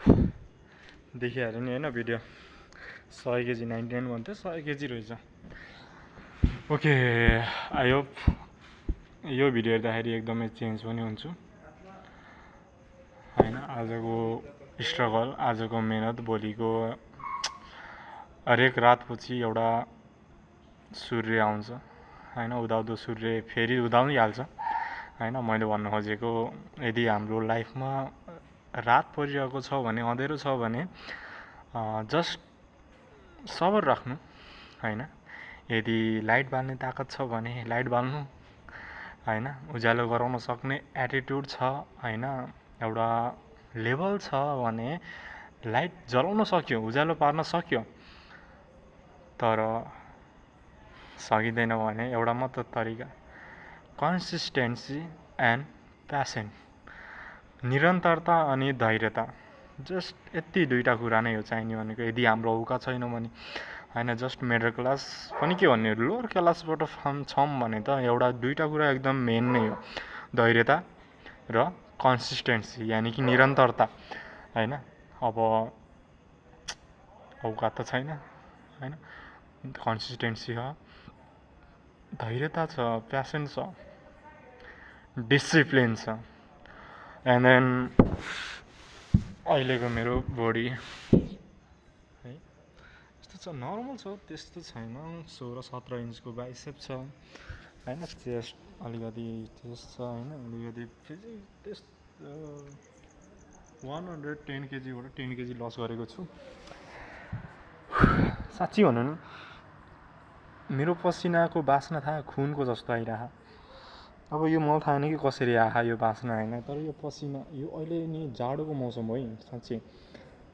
देखिहाल्यो नि होइन video 100 KG 99 भन्थ्यो 100 केजी रहेछ। ओके आई होप यो भिडियो हेर्दाखेरि एकदमै चेन्ज पनि हुन्छु होइन। आजको स्ट्रगल, आजको मेहनत, भोलिको हरेक रातपछि एउटा सूर्य आउँछ होइन। उदाउँदो सूर्य फेरि उदाउनै हाल्छ होइन। मैले भन्नु खोजेको यदि हाम्रो लाइफमा रात परिरहेको छ भने, अँधेरो छ भने जस्ट सबर राख्नु होइन। यदि लाइट बाल्ने ताकत छ भने लाइट बाल्नु होइन। उज्यालो गराउन सक्ने एटिट्युड छ होइन, एउटा लेभल छ भने लाइट जलाउन सक्यो, उज्यालो पार्न सक्यो। तर सकिँदैन भने एउटा मात्र तरिका, कन्सिस्टेन्सी एन्ड प्यासन, निरन्तरता अनि धैर्यता। जस्ट यति दुईवटा कुरा नै हो चाहिने भनेको। यदि हाम्रो औकात छैन भने होइन, जस्ट मिडल क्लास पनि के भन्ने, लोवर क्लासबाट छौँ भने त एउटा दुईवटा कुरा एकदम मेन नै हो, धैर्यता र कन्सिस्टेन्सी यानि कि निरन्तरता होइन। अब औकात त छैन होइन, कन्सिस्टेन्सी छ, धैर्यता छ, प्यासन छ, डिसिप्लिन छ। एन्ड देन अहिलेको मेरो बडी है यस्तो छ, नर्मल छ, त्यस्तो छैन। 16-17 इन्चको बाइसेप छ होइन। चेस्ट अलिकति चेस्ट छ होइन, अलिकति फिजिक त्यस्तो 110 केजीबाट 10 केजी लस गरेको छु। साँच्ची भनौँ न, मेरो पसिनाको बास्ना थाहा खुनको जस्तो आइरह। अब यो मलाई थाहा छैन कि कसरी आहा यो बास्ना होइन, तर यो पसिना, यो अहिले नि जाडोको मौसम हो है साँच्ची।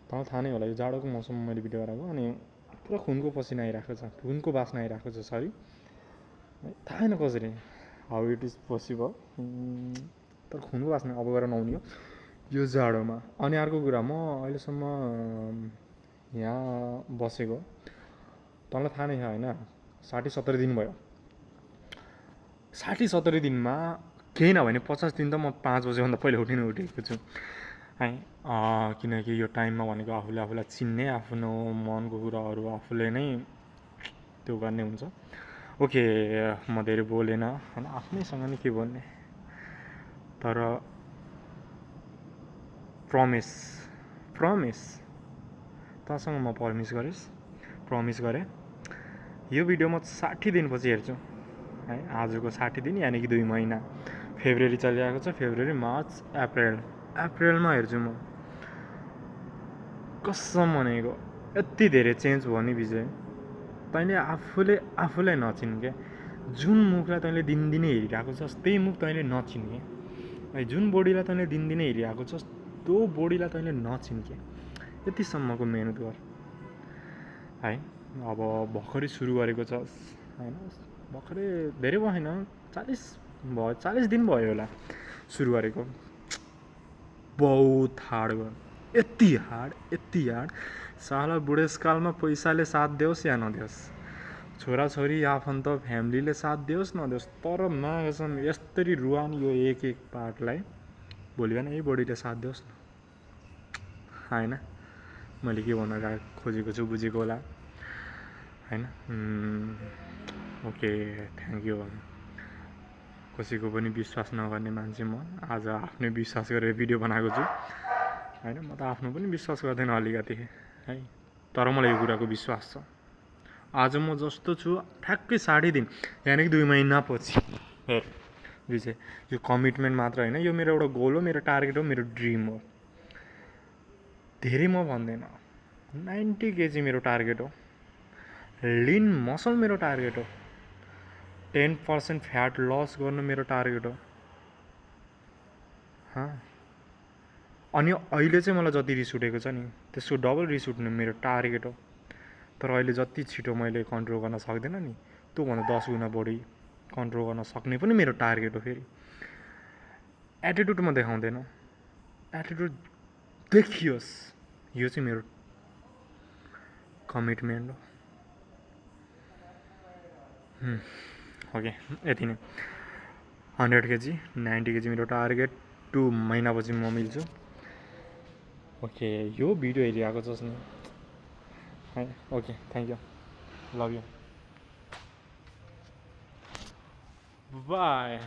तँलाई थाहा नै होला, यो जाडोको मौसममा मैले भिडियो गराएको अनि पुरा खुनको पसिना आइरहेको छ, खुनको बास्ना आइरहेको छ। सरी थाहा छैन कसरी, हाउ इट इज पोसिबल, तर खुनको बास्ना अब गएर नहुने हो यो जाडोमा। अनि अर्को कुरा, म अहिलेसम्म यहाँ बसेको तँलाई थाहा नै छ होइन, 60-70 दिन भयो। 60-70 दिनमा केही नभने 50 दिन त म 5 बजेभन्दा पहिला उठेको छु है। किनकि यो टाइममा भनेको आफूले आफूलाई चिन्ने, आफ्नो मनको कुराहरू आफूले नै त्यो गर्ने हुन्छ। ओके म धेरै बोलेन होइन, आफ्नैसँग नै के बोल्ने। तर प्रमिस तँसँग म प्रमिस गरेँ यो भिडियो म 60 दिनपछि हेर्छु है। आजको 60 दिन यानि कि 2 महिना, फेब्रुअरी चलिरहेको छ, फेब्रुअरी, मार्च, अप्रिलमा हेर्छु म। कसम भनेको यति धेरै चेन्ज भयो नि विजय, तैँले आफूलाई नचिन् क्या। जुन मुखलाई तैँले दिनदिनै हेरिरहेको छस् त्यही मुख तैँले नचिन् क्या है। जुन बडीलाई तैँले दिनदिनै हेरिरहेको छस् त्यो बडीलाई तैँले नचिन् क्या। यतिसम्मको मेहनत गर है। अब भर्खरै सुरु गरेको छस् होइन, भर्खरै धेरै भएन, 40 दिन भयो होला सुरु गरेको। बहुत हार्ड गर, यति हार्ड साला बुढेसकालमा पैसाले साथ देओस् या नदेओस्, छोराछोरी आफन्त फ्यामिलीले साथ देओस् नदेओस्, तर मागेसम्म यस्तरी रुवान यो एक पार्टलाई भोलि बिहान यही बडीले साथ देओस् न होइन। मैले के भन्न खोजेको छु बुझेको होला होइन। Okay thank you. कसैको पनि विश्वास नगर्ने मान्छे म, आज आफ्नै विश्वास गरेर भिडियो बनाएको छु होइन। म त आफ्नो पनि विश्वास गर्दैन अलिकति है, तर मलाई यो कुराको विश्वास छ। आज म जस्तो छु ठ्याक्कै 60 दिन यानि कि 2 महिनापछि हेर विजय, यो कमिटमेन्ट मात्र होइन, यो मेरो एउटा गोल हो, मेरो टार्गेट हो, मेरो ड्रिम हो। धेरै म भन्दैन, 90 केजी मेरो टार्गेट हो, लिन मसल मेरो टार्गेट हो, 10% फ्याट लस गर्नु मेरो टार्गेट हो। अनि अहिले चाहिँ मलाई जति रिस उठेको छ नि त्यसको डबल रिस उठ्नु मेरो टार्गेट हो। तर अहिले जति छिटो मैले कन्ट्रोल गर्न सक्दिनँ नि त्योभन्दा 10 गुणा बढी कन्ट्रोल गर्न सक्ने पनि मेरो टार्गेट हो। फेरि एटिट्युड म देखाउँदैन, एटिट्युड देखियोस्, यो चाहिँ मेरो कमिटमेन्ट हो। ओके यति नै, 100 केजी 90 केजी मेरो टार्गेट, 2 महिनापछि म मिल्छु। ओके यो भिडियो हेरिरहेको छस् नि है okay thank you love you by